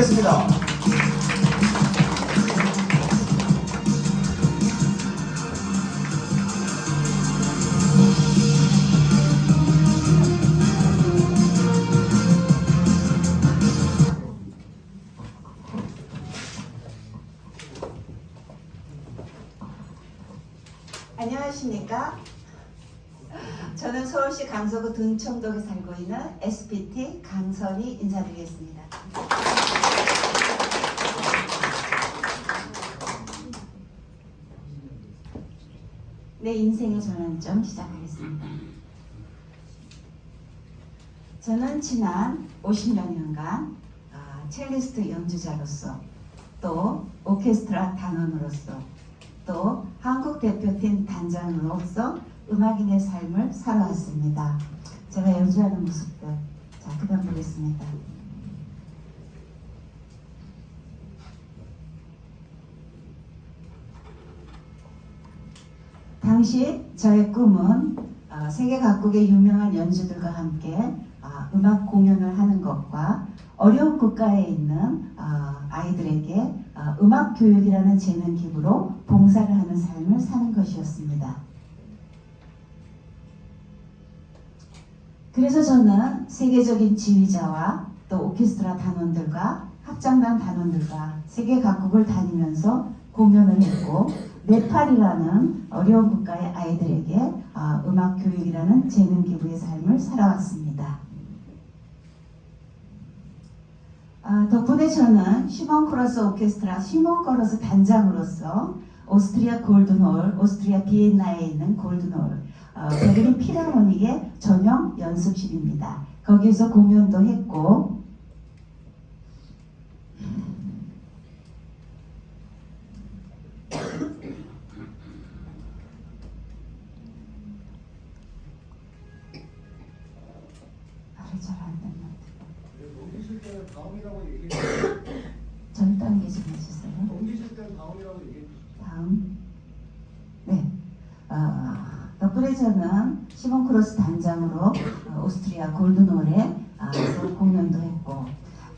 모시겠습니다. 안녕하십니까? 저는 서울시 강서구 등촌동에 살고 있는 SPT 강선이 인사드리겠습니다. 내 인생의 전환점 시작하겠습니다. 저는 지난 50여 년간 첼리스트 연주자로서 또 오케스트라 단원으로서 또 한국 대표팀 단장으로서 음악인의 삶을 살아왔습니다. 제가 연주하는 모습들, 자, 그다음 보겠습니다. 당시 저의 꿈은 세계 각국의 유명한 연주들과 함께 음악 공연을 하는 것과 어려운 국가에 있는 아이들에게 음악 교육이라는 재능 기부로 봉사를 하는 삶을 사는 것이었습니다. 그래서 저는 세계적인 지휘자와 또 오케스트라 단원들과 합창단 단원들과 세계 각국을 다니면서 공연을 했고 네팔이라는 어려운 국가의 아이들에게 음악 교육이라는 재능 기부의 삶을 살아왔습니다. 덕분에 저는 시몬 코러스 오케스트라 시몬 코러스 단장으로서 오스트리아 골든홀, 오스트리아 비엔나에 있는 골든홀, 베를린 필하모닉의 전용 연습실입니다. 거기서 공연도 했고 말을 잘 안 듣는 넘기실 때는 다음이라고 얘기해주세요. 전 단계 좀 해주세요. 넘기실 때는 다음이라고 얘기해주세요. 다음. 네. 덕분에 저는 시몬 크로스 단장으로 오스트리아 골든홀에 공연도 했고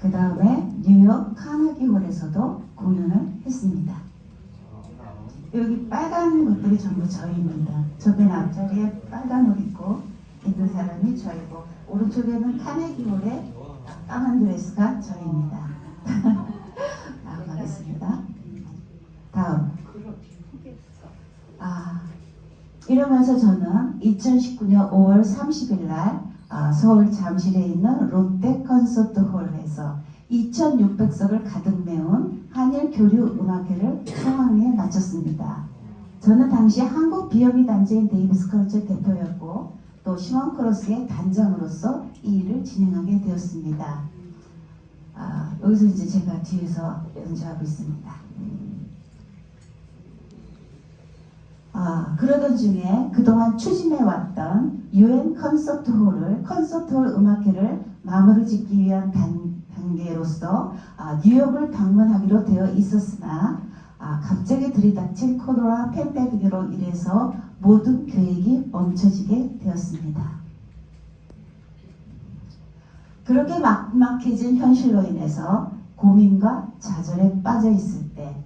그 다음에 뉴욕 카네기홀에서도 공연을 했습니다. 여기 빨간 것들이 전부 저입니다. 저 맨 앞자리에 빨간 옷 입고 있는 사람이 저이고 오른쪽에는 카네기홀에 까만 드레스가 저입니다. 다음 하겠습니다. 다음. 이러면서 저는 2019년 5월 30일 날 서울 잠실에 있는 롯데 콘서트홀에서 2,600석을 가득 메운 한일 교류 음악회를 성황리에 마쳤습니다. 저는 당시 한국 비영리 단체인 데이비스 컬처 대표였고 또 시몬 크로스의 단장으로서 이 일을 진행하게 되었습니다. 여기서 이제 제가 뒤에서 연주하고 있습니다. 그러던 중에 그동안 추진해왔던 UN 콘서트홀 음악회를 마무리 짓기 위한 단계로서 뉴욕을 방문하기로 되어 있었으나 갑자기 들이닥친 코로나 팬데믹으로 인해서 모든 계획이 멈춰지게 되었습니다. 그렇게 막막해진 현실로 인해서 고민과 좌절에 빠져 있을 때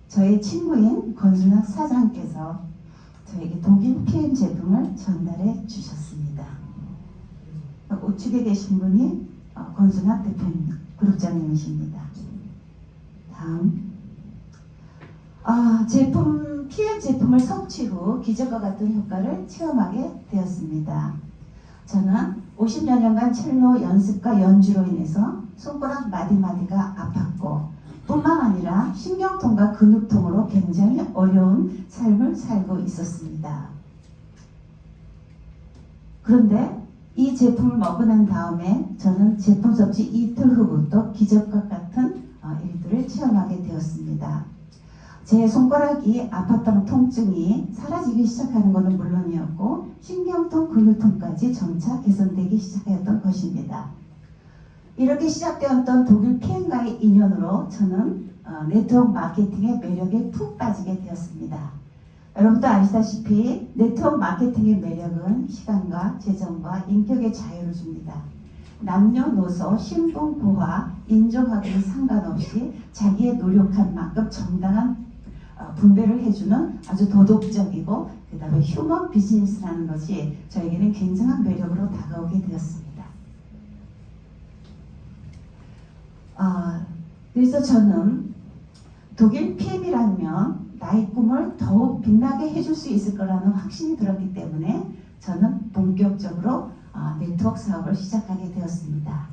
저의 친구인 권순학 사장께서 저에게 독일 PM 제품을 전달해 주셨습니다. 우측에 계신 분이 권순학 대표님, 그룹장님이십니다. 다음. PM 제품을 섭취 후 기적과 같은 효과를 체험하게 되었습니다. 저는 50여 년간 첼로 연습과 연주로 인해서 손가락 마디마디가 아팠고 뿐만 아니라 신경통과 근육통으로 굉장히 어려운 삶을 살고 있었습니다. 그런데 이 제품을 먹고 난 다음에 저는 제품 섭취 이틀 후부터 기적과 같은 일들을 체험하게 되었습니다. 제 손가락이 아팠던 통증이 사라지기 시작하는 것은 물론이었고 신경통, 근육통까지 점차 개선되기 시작했던 것입니다. 이렇게 시작되었던 독일 PM과의 인연으로 저는 네트워크 마케팅의 매력에 푹 빠지게 되었습니다. 여러분도 아시다시피 네트워크 마케팅의 매력은 시간과 재정과 인격의 자유를 줍니다. 남녀노소, 신분, 부하, 인종하고는 상관없이 자기의 노력한 만큼 정당한 분배를 해주는 아주 도덕적이고 그 다음에 휴먼 비즈니스라는 것이 저에게는 굉장한 매력으로 다가오게 되었습니다. 그래서 저는 독일 PM이라면 나의 꿈을 더욱 빛나게 해줄 수 있을 거라는 확신이 들었기 때문에 저는 본격적으로 네트워크 사업을 시작하게 되었습니다.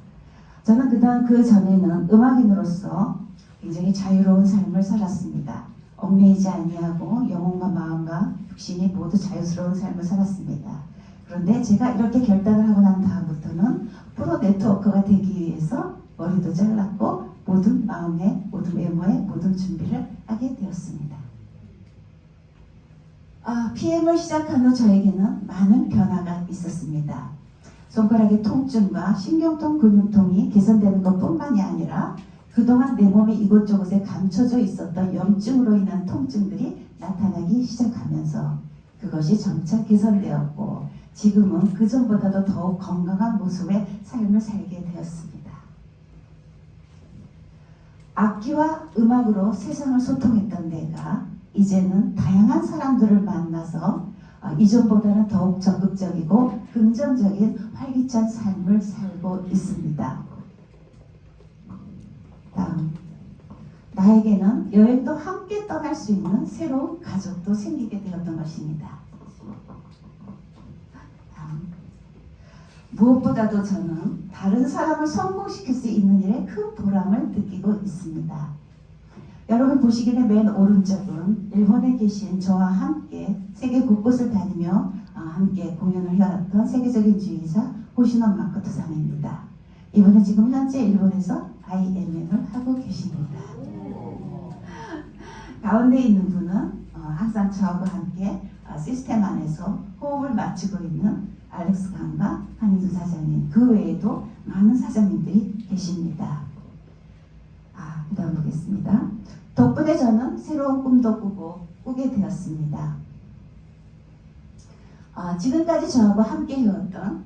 저는 그 전에는 음악인으로서 굉장히 자유로운 삶을 살았습니다. 얽매이지 아니하고 영혼과 마음과 육신이 모두 자유스러운 삶을 살았습니다. 그런데 제가 이렇게 결단을 하고 난 다음부터는 프로 네트워크가 되기 위해서 머리도 잘랐고 모든 마음에, 모든 외모에 모든 준비를 하게 되었습니다. PM을 시작한 후 저에게는 많은 변화가 있었습니다. 손가락의 통증과 신경통, 근육통이 개선되는 것뿐만이 아니라 그동안 내 몸이 이곳저곳에 감춰져 있었던 염증으로 인한 통증들이 나타나기 시작하면서 그것이 점차 개선되었고 지금은 그전보다도 더욱 건강한 모습의 삶을 살게 되었습니다. 악기와 음악으로 세상을 소통했던 내가 이제는 다양한 사람들을 만나서 이전보다는 더욱 적극적이고 긍정적인 활기찬 삶을 살고 있습니다. 다음, 나에게는 여행도 함께 떠날 수 있는 새로운 가족도 생기게 되었던 것입니다. 다음, 무엇보다도 저는 다른 사람을 성공시킬 수 있는 일에 큰 보람을 느끼고 있습니다. 여러분 보시기에 맨 오른쪽은 일본에 계신 저와 함께 세계 곳곳을 다니며 함께 공연을 해왔던 세계적인 지휘자 호시노 마코토상입니다. 이분은 지금 현재 일본에서 IMM을 하고 계십니다. 가운데 있는 분은 항상 저하고 함께 시스템 안에서 호흡을 맞추고 있는 알렉스 강과 한인수 사장님, 그 외에도 많은 사장님들이 계십니다. 그 다음 보겠습니다. 덕분에 저는 새로운 꿈도 꾸게 되었습니다. 지금까지 저하고 함께 해왔던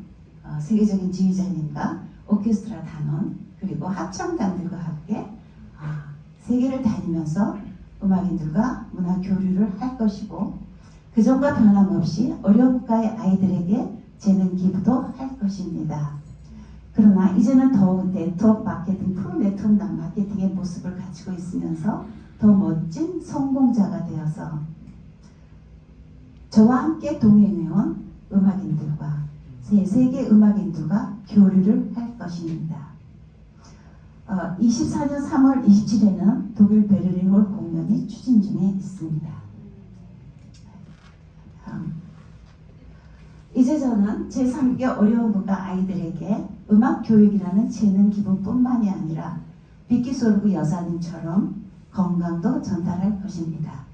세계적인 지휘자님과 오케스트라 단원 그리고 합창단들과 함께 세계를 다니면서 음악인들과 문화 교류를 할 것이고 그전과 변함없이 어려운 국가의 아이들에게 재능 기부도 할 것입니다. 그러나 이제는 더욱 네트워크 마케팅, 프로 네트워크 마케팅의 모습을 갖추고 있으면서 더 멋진 성공자가 되어서 저와 함께 동행해온 음악인들과 세계 음악인들과 교류를 할 것입니다. 24년 3월 27일에는 독일 베를린홀 공연이 추진 중에 있습니다. 이제 저는 제3의 어려운 국가 아이들에게 음악 교육이라는 재능 기부뿐만이 아니라 비키솔구 여사님처럼 건강도 전달할 것입니다.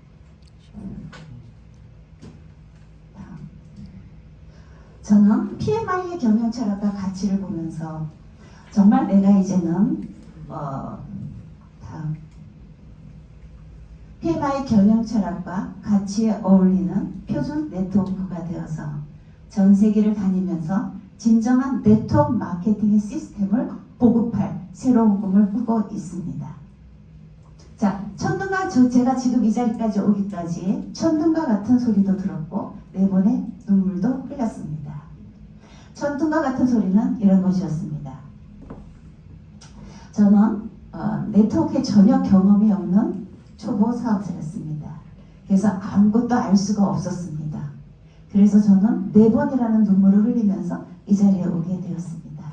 저는 PMI의 경영철학과 가치를 보면서 정말 내가 이제는 PMI 경영철학과 가치에 어울리는 표준 네트워크가 되어서 전 세계를 다니면서 진정한 네트워크 마케팅의 시스템을 보급할 새로운 꿈을 꾸고 있습니다. 자, 천둥과 제가 지금 이 자리까지 오기까지 천둥과 같은 소리도 들었고 네 번의 눈물도 흘렸습니다. 천둥과 같은 소리는 이런 것이었습니다. 저는 네트워크에 전혀 경험이 없는 초보 사업자였습니다. 그래서 아무것도 알 수가 없었습니다. 그래서 저는 4번이라는 눈물을 흘리면서 이 자리에 오게 되었습니다.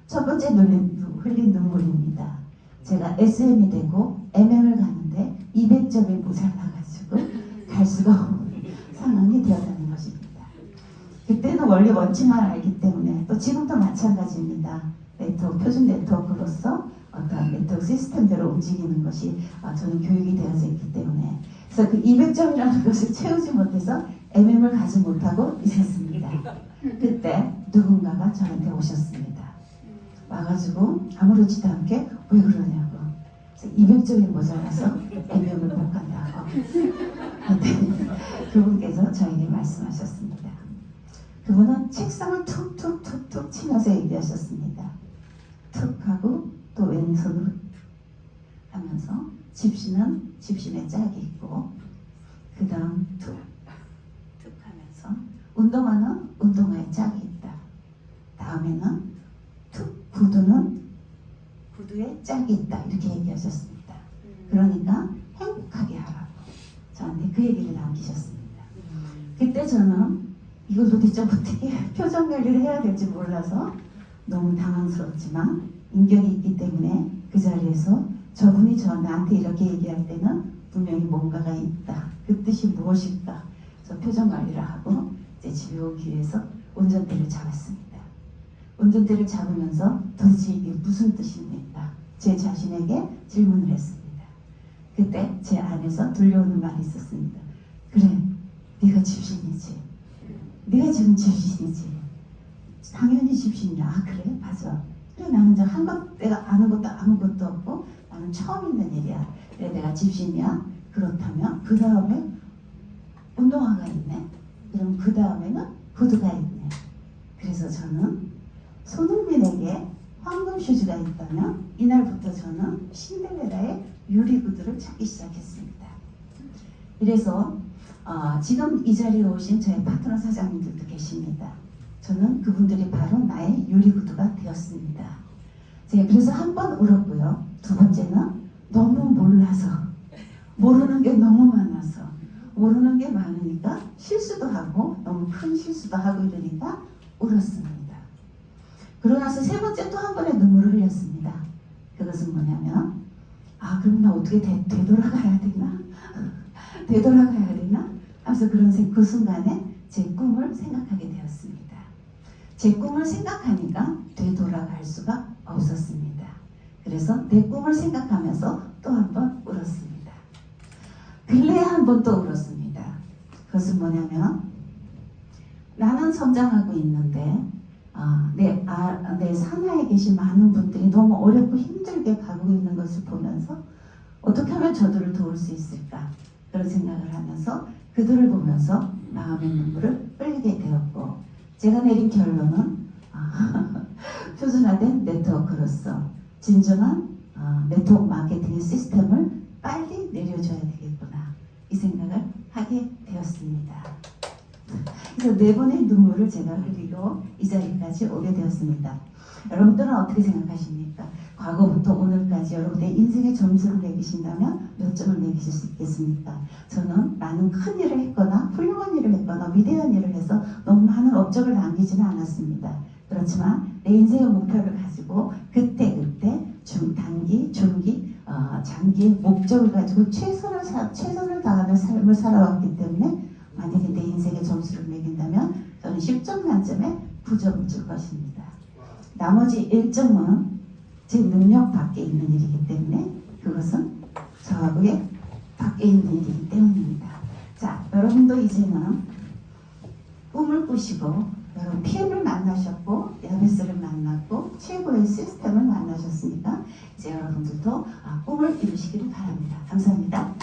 첫 번째 흘린 눈물입니다. 제가 SM이 되고 MM을 가는데 200점이 모자라가지고 갈 수가 없는 상황이 되었다는 것입니다. 그때는 원래 원칙만 알기 때문에 또 지금도 마찬가지입니다. 표준 네트워크로서 어떤 네트워크 시스템대로 움직이는 것이 저는 교육이 되어져 있기 때문에 그래서 그 200점이라는 것을 채우지 못해서 MM을 가지 못하고 있었습니다. 그때 누군가가 저한테 오셨습니다. 와가지고 아무렇지도 않게 왜 그러냐고 200점이 모자라서 MM을 못 간다고 그분께서 저에게 말씀하셨습니다. 그분은 책상을 툭툭툭툭 치면서 얘기하셨습니다. 툭 하고 또 왼손으로 하면서 집시는 집신의 짝이 있고 그 다음 툭 하면서 운동화는 운동화의 짝이 있다. 다음에는 툭 구두는 구두에 짝이 있다. 이렇게 얘기하셨습니다. 그러니까 행복하게 하라고 저한테 그 얘기를 남기셨습니다. 그때 저는 이걸 도대체 어떻게 표정 관리를 해야 될지 몰라서 너무 당황스럽지만 인격이 있기 때문에 그 자리에서 저분이 나한테 이렇게 얘기할 때는 분명히 뭔가가 있다. 그 뜻이 무엇일까? 그래서 표정 관리를 하고 이제 집에 오기 위해서 운전대를 잡았습니다. 운전대를 잡으면서 도대체 이게 무슨 뜻입니까? 제 자신에게 질문을 했습니다. 그때 제 안에서 들려오는 말이 있었습니다. 그래, 네가 집신이지. 네가 지금 집신이지. 당연히 집신이야. 아 그래? 맞아. 그래 나는 이제 내가 아는 것도 아무것도 없고 나는 처음 있는 일이야. 그래 내가 집신이야. 그렇다면 그 다음에 운동화가 있네. 그럼 그 다음에는 구두가 있네. 그래서 저는 손흥민에게 황금 슈즈가 있다면 이날부터 저는 신데렐라의 유리 구두를 찾기 시작했습니다. 그래서 지금 이 자리에 오신 저희 파트너 사장님들도 계십니다. 저는 그분들이 바로 나의 유리 구두가 되었습니다. 제가 그래서 한 번 울었고요. 두 번째는 너무 몰라서 모르는 게 너무 많아서 모르는 게 많으니까 실수도 하고 너무 큰 실수도 하고 이러니까 울었습니다. 그러고 나서 세 번째 또 한 번의 눈물을 흘렸습니다. 그것은 뭐냐면 그럼 나 어떻게 되돌아가야 되나? 되돌아가야 되나? 하면서 그 순간에 제 꿈을 생각하게 되었습니다. 제 꿈을 생각하니까 되돌아갈 수가 없었습니다. 그래서 내 꿈을 생각하면서 또 한 번 울었습니다. 근래에 한 번 또 울었습니다. 그것은 뭐냐면 나는 성장하고 있는데 내 산하에 계신 많은 분들이 너무 어렵고 힘들게 가고 있는 것을 보면서 어떻게 하면 저들을 도울 수 있을까? 그런 생각을 하면서 그들을 보면서 마음의 눈물을 흘리게 되었고 제가 내린 결론은 표준화된 네트워크로서 진정한 네트워크 마케팅의 시스템을 빨리 내려줘야 되겠구나 이 생각을 하게 되었습니다. 그래서 네 번의 눈물을 제가 흘리고 이 자리까지 오게 되었습니다. 여러분들은 어떻게 생각하십니까? 과거부터 오늘까지 여러분의 인생의 점수를 매기신다면 몇 점을 매기실 수 있겠습니까? 저는 많은 큰 일을 했거나 훌륭한 일을 했거나 위대한 일을 해서 너무 많은 업적을 남기지는 않았습니다. 그렇지만 내 인생의 목표를 가지고 그때 단기, 중기, 장기의 목적을 가지고 최선을 다하는 삶을 살아왔기 때문에 만약에 내 인생의 점수를 매긴다면 저는 10점 만점에 9점을 줄 것입니다. 나머지 1점은 제 능력 밖에 있는 일이기 때문에 그것은 저하고의 밖에 있는 일이기 때문입니다. 자, 여러분도 이제는 꿈을 꾸시고 여러분 PM을 만나셨고 야베스를 만났고 최고의 시스템을 만나셨으니까 이제 여러분들도 꿈을 이루시기를 바랍니다. 감사합니다.